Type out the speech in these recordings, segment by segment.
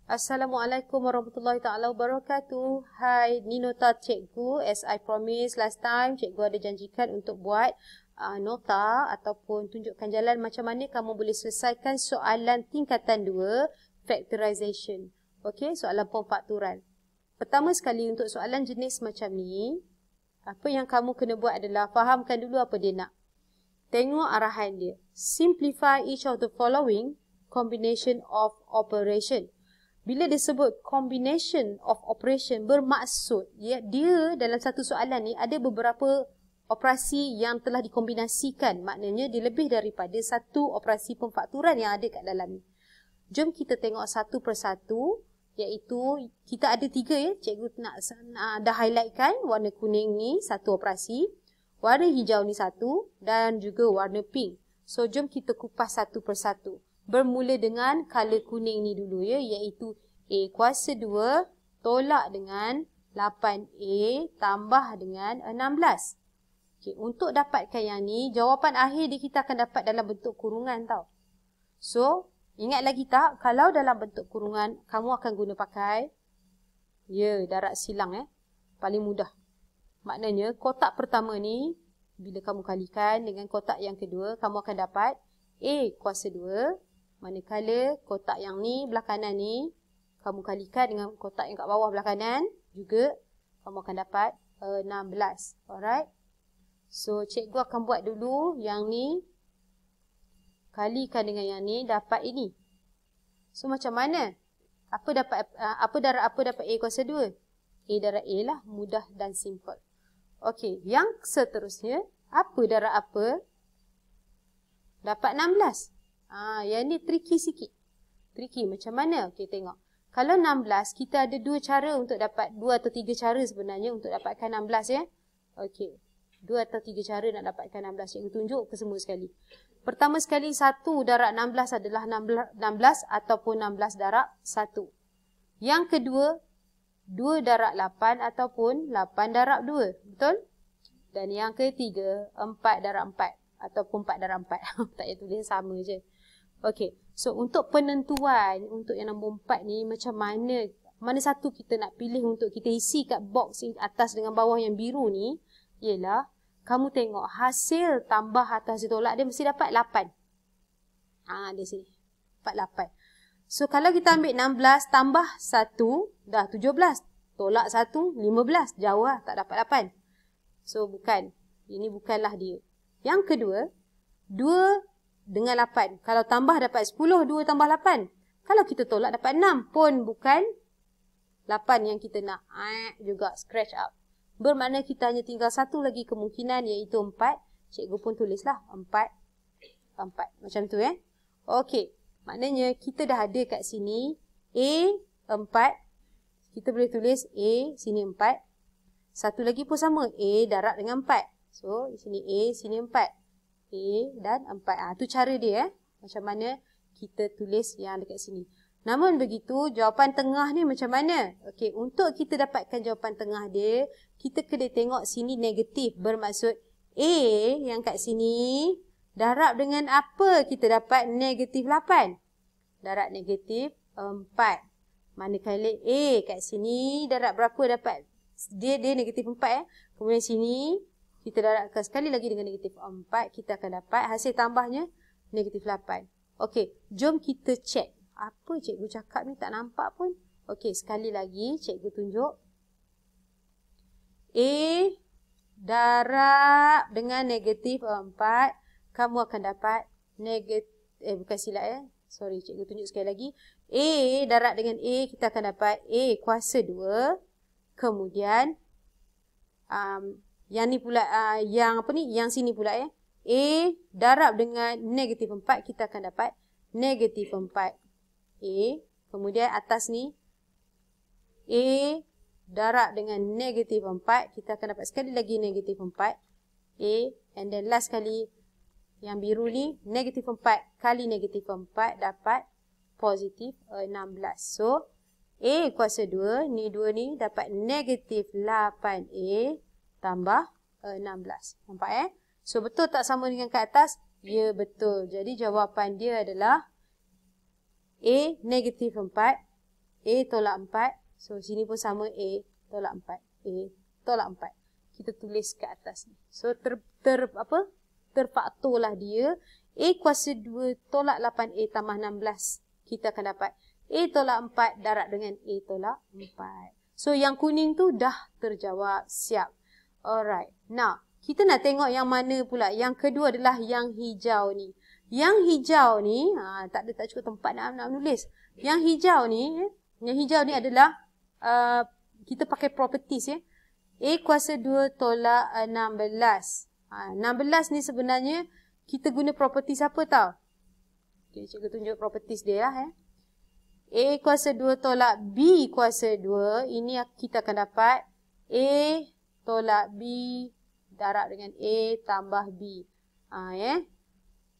Assalamualaikum warahmatullahi taala wabarakatuh. Hai, ni nota cikgu. As I promised last time, cikgu ada janjikan untuk buat nota ataupun tunjukkan jalan macam mana kamu boleh selesaikan soalan tingkatan 2 factorization. Okey, soalan pemfakturan. Pertama sekali untuk soalan jenis macam ni, apa yang kamu kena buat adalah fahamkan dulu apa dia nak. Tengok arahan dia. Simplify each of the following combination of operation. Bila disebut combination of operation, bermaksud dia dalam satu soalan ni ada beberapa operasi yang telah dikombinasikan. Maknanya dia lebih daripada satu operasi pemfakturan yang ada kat dalam ni. Jom kita tengok satu persatu, iaitu kita ada 3 ya. Cikgu nak dah highlightkan warna kuning ni satu operasi, warna hijau ni satu dan juga warna pink. So jom kita kupas satu persatu. Bermula dengan color kuning ni dulu ya, iaitu A kuasa 2 tolak dengan 8A tambah dengan 16. Okay, untuk dapatkan yang ni, jawapan akhir dia kita akan dapat dalam bentuk kurungan tau. So, ingat lagi tak? Kalau dalam bentuk kurungan, kamu akan guna pakai darat silang paling mudah. Maknanya, kotak pertama ni, bila kamu kalikan dengan kotak yang kedua, kamu akan dapat A kuasa 2. Manakala kotak yang ni, belah kanan ni, kamu kalikan dengan kotak yang kat bawah belah kanan, juga kamu akan dapat 16. Alright. So, cikgu akan buat dulu yang ni, kalikan dengan yang ni, dapat ini. So, macam mana? Apa darab apa dapat A kuasa 2? A darab A lah, mudah dan simple. Okey, yang seterusnya, apa darab apa? Dapat 16. Yang ni tricky sikit. Tricky macam mana? Okey, tengok. Kalau 16, kita ada 2 cara untuk dapat, 2 atau 3 cara sebenarnya untuk dapatkan 16 ya. Okey. 2 atau 3 cara nak dapatkan 16. Cikgu tunjuk ke semua sekali. Pertama sekali, 1 darab 16 adalah 16 ataupun 16 darab 1. Yang kedua, 2 darab 8 ataupun 8 darab 2. Betul? Dan yang ketiga, 4 darab 4 ataupun 4 darab 4. Tak payah tulis, sama je. Okey, so untuk penentuan untuk yang nombor 4 ni macam mana satu kita nak pilih untuk kita isi kat box atas dengan bawah yang biru ni, ialah kamu tengok hasil tambah atas ditolak dia mesti dapat 8. Di sini. Dapat 8. So kalau kita ambil 16 tambah 1 dah 17. Tolak 1 15. Jauh lah, tak dapat 8. So bukan. Ini bukanlah dia. Yang kedua, 2 dengan 8. Kalau tambah dapat 10, 2 tambah 8. Kalau kita tolak dapat 6. Pun bukan 8 yang kita nak. Juga scratch up. Bermakna kita hanya tinggal satu lagi kemungkinan, iaitu 4. Cikgu pun tulislah 4. Macam tu ya. Okey. Maknanya kita dah ada kat sini A 4. Kita boleh tulis A, sini 4. Satu lagi pun sama. A darab dengan 4. So, di sini A, sini 4. A dan 4. Tu cara dia macam mana kita tulis yang dekat sini. Namun begitu, jawapan tengah ni macam mana? Okey, untuk kita dapatkan jawapan tengah dia, kita kena tengok sini negatif. Bermaksud A yang kat sini darab dengan apa kita dapat negatif 8? Darab negatif 4. Manakala A kat sini darab berapa dapat? Dia negatif 4 Kemudian sini kita darabkan sekali lagi dengan negatif 4. Kita akan dapat hasil tambahnya negatif 8. Okey, jom kita cek. Apa cikgu cakap ni tak nampak pun. Okey, sekali lagi cikgu tunjuk. A darab dengan negatif 4. Kamu akan dapat negatif, bukan silap Sorry, cikgu tunjuk sekali lagi. A darab dengan A, kita akan dapat A kuasa 2. Kemudian, yang ni pula, yang sini pula A darab dengan negatif 4, kita akan dapat negatif 4 A. Kemudian atas ni, A darab dengan negatif 4, kita akan dapat sekali lagi negatif 4 A. And then last kali, yang biru ni, negatif 4 kali negatif 4 dapat positif 16. So, A kuasa 2, ni 2 ni dapat negatif 8A tambah 16. Nampak So, betul tak sama dengan kat atas? Ya, betul. Jadi, jawapan dia adalah A negatif 4, A tolak 4. So, sini pun sama A tolak 4. A tolak 4. Kita tulis ke atas ni. So, terfaktorlah dia. A kuasa 2 tolak 8A tambah 16. Kita akan dapat A tolak 4 darab dengan A tolak 4. So, yang kuning tu dah terjawab. Siap. Alright. Now, kita nak tengok yang mana pula. Yang kedua adalah yang hijau ni. Yang hijau ni, tak cukup tempat nak menulis. Yang hijau ni adalah, kita pakai properties ya. A kuasa 2 tolak 16. 16 ni sebenarnya, kita guna properties apa tau? Okay, cikgu tunjuk properties dia lah. A kuasa 2 tolak B kuasa 2. Ini kita akan dapat A tolak B darab dengan A tambah B.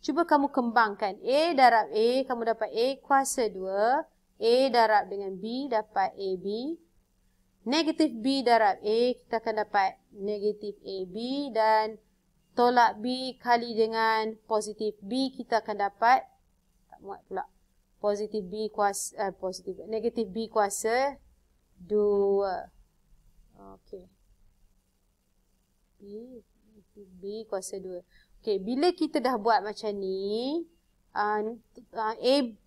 Cuba kamu kembangkan. A darab A, kamu dapat A kuasa 2. A darab dengan B, dapat AB. Negatif B darab A, kita akan dapat negatif AB. Dan tolak B kali dengan positif B, kita akan dapat, tak muat pula, positif B kuasa, negatif B kuasa 2. Okey. B kuasa 2. Okey, bila kita dah buat macam ni, A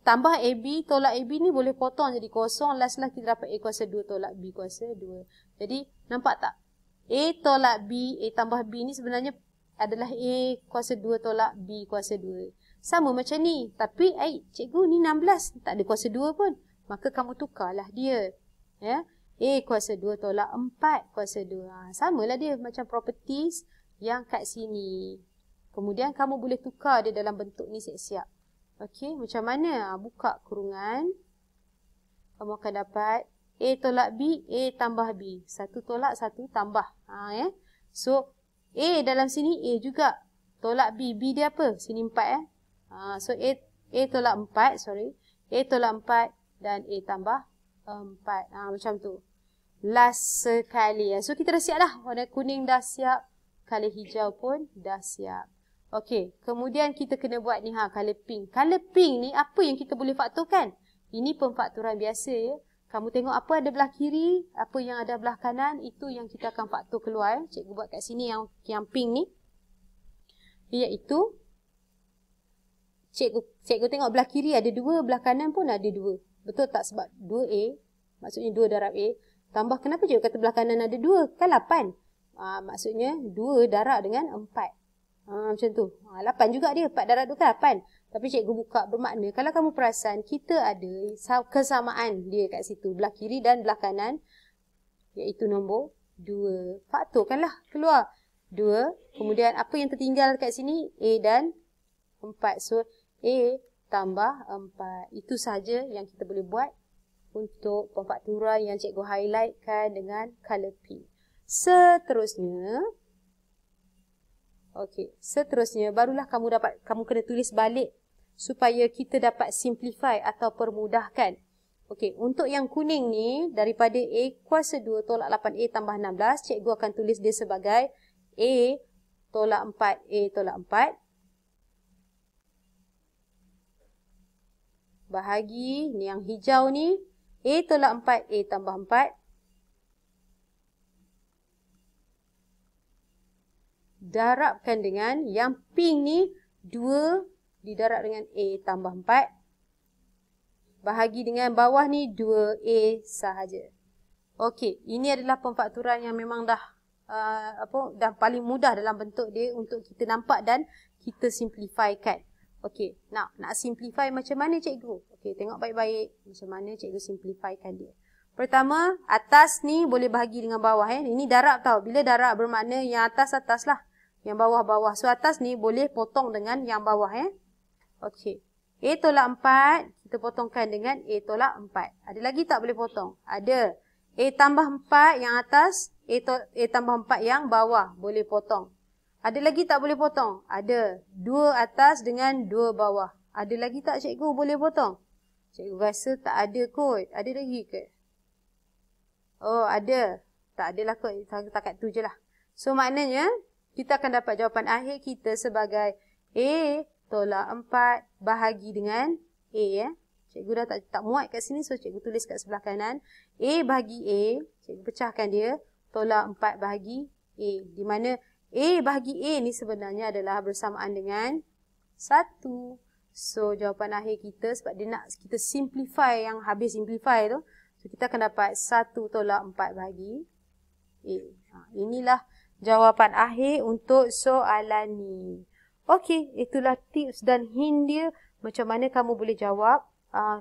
tambah AB, tolak AB ni boleh potong jadi kosong. Last kita dapat A kuasa 2 tolak B kuasa 2. Jadi, nampak tak? A tolak B, A tambah B ni sebenarnya adalah A kuasa 2 tolak B kuasa 2. Sama macam ni. Tapi, cikgu ni 16. Tak ada kuasa 2 pun. Maka kamu tukarlah dia. Ya? A kuasa 2 tolak 4 kuasa 2. Samalah dia macam properties yang kat sini. Kemudian kamu boleh tukar dia dalam bentuk ni siap-siap. Okey, macam mana? Buka kurungan. Kamu akan dapat A tolak B, A tambah B. 1 tolak 1 tambah. So, A dalam sini A juga. Tolak B. B dia apa? Sini 4 So, A tolak 4, sorry. A tolak 4 dan A tambah 4. Macam tu. Last sekali. So, kita dah siap dah. Warna kuning dah siap. Color hijau pun dah siap. Okey, kemudian kita kena buat ni color pink. Color pink ni apa yang kita boleh faktorkan? Ini pemfaktoran biasa ya. Kamu tengok apa ada belah kiri, apa yang ada belah kanan, itu yang kita akan faktor keluar. Cikgu buat kat sini yang pink ni. Iaitu cikgu tengok belah kiri ada 2, belah kanan pun ada 2. Betul tak? Sebab 2A, maksudnya 2 darab A. Tambah kenapa cikgu kata belah kanan ada 2? Kan 8. Maksudnya 2 darab dengan 4. Macam tu. 8 juga dia. 4 darab 2 kan 8. Tapi cikgu buka bermakna, kalau kamu perasan, kita ada kesamaan dia kat situ. Belah kiri dan belah kanan. Iaitu nombor 2. Faktorkanlah. Keluar. 2. Kemudian apa yang tertinggal kat sini? A dan 4. So, A tambah 4. Itu sahaja yang kita boleh buat untuk pemfakturan yang cikgu highlightkan dengan color pink. Seterusnya barulah kamu kena tulis balik supaya kita dapat simplify atau permudahkan. Okey, untuk yang kuning ni daripada A kuasa 2 tolak 8A tambah 16, cikgu akan tulis dia sebagai A tolak 4, A tolak 4. Bahagi ni yang hijau ni, A tolak 4, A tambah 4. Darabkan dengan yang pink ni 2 didarab dengan A tambah 4. Bahagi dengan bawah ni 2A sahaja. Okey, ini adalah pemfakturan yang memang dah paling mudah dalam bentuk dia untuk kita nampak dan kita simplifykan. Okey, nak simplify macam mana cikgu? Okey, tengok baik-baik macam mana cikgu simplifykan dia. Pertama, atas ni boleh bahagi dengan bawah. Ini darab tau. Bila darab bermakna yang atas lah. Yang bawah-bawah. So, atas ni boleh potong dengan yang bawah. Okey. A tolak 4, kita potongkan dengan A tolak 4. Ada lagi tak boleh potong? Ada. A tambah 4 yang atas, A tambah 4 yang bawah. Boleh potong. Ada lagi tak boleh potong? Ada. 2 atas dengan 2 bawah. Ada lagi tak cikgu boleh potong? Cikgu rasa tak ada kot. Ada lagi ke? Oh, ada. Tak adalah kot. Takat tu je lah. So, maknanya, kita akan dapat jawapan akhir kita sebagai A tolak 4 bahagi dengan A. Cikgu dah tak muat kat sini, so cikgu tulis kat sebelah kanan. A bahagi A, cikgu pecahkan dia, tolak 4 bahagi A. Di mana A bahagi A ni sebenarnya adalah bersamaan dengan 1. So, jawapan akhir kita, sebab dia nak kita simplify yang habis simplify tu, so kita akan dapat 1 tolak 4 bahagi A. Inilah jawapan akhir untuk soalan ni. Okey, itulah tips dan hint dia macam mana kamu boleh jawab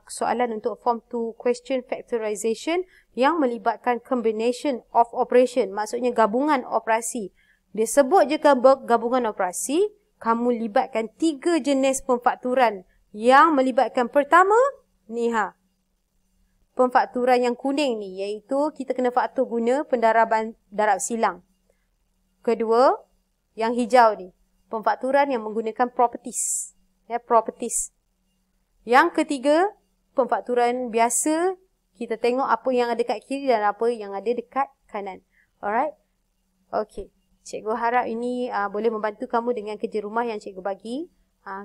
soalan untuk form 2 question factorization yang melibatkan combination of operation. Maksudnya gabungan operasi. Dia sebut je gabungan operasi, kamu libatkan 3 jenis pemfakturan yang melibatkan pertama, ni pemfakturan yang kuning ni, iaitu kita kena faktur guna pendaraban darab silang. Kedua, yang hijau ni, pemfakturan yang menggunakan properties. Properties. Yang ketiga, pemfakturan biasa, kita tengok apa yang ada kat kiri dan apa yang ada dekat kanan. Alright? Okay. Cikgu harap ini boleh membantu kamu dengan kerja rumah yang cikgu bagi.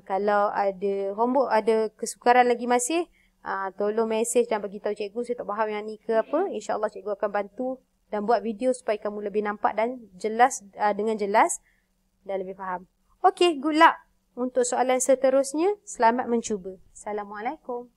Kalau ada homework, ada kesukaran lagi masih, tolong mesej dan bagi tahu cikgu, saya tak faham yang ni ke apa. InsyaAllah cikgu akan bantu dan buat video supaya kamu lebih nampak dan jelas, dengan jelas dan lebih faham. Okay, good luck. Untuk soalan seterusnya, selamat mencuba. Assalamualaikum.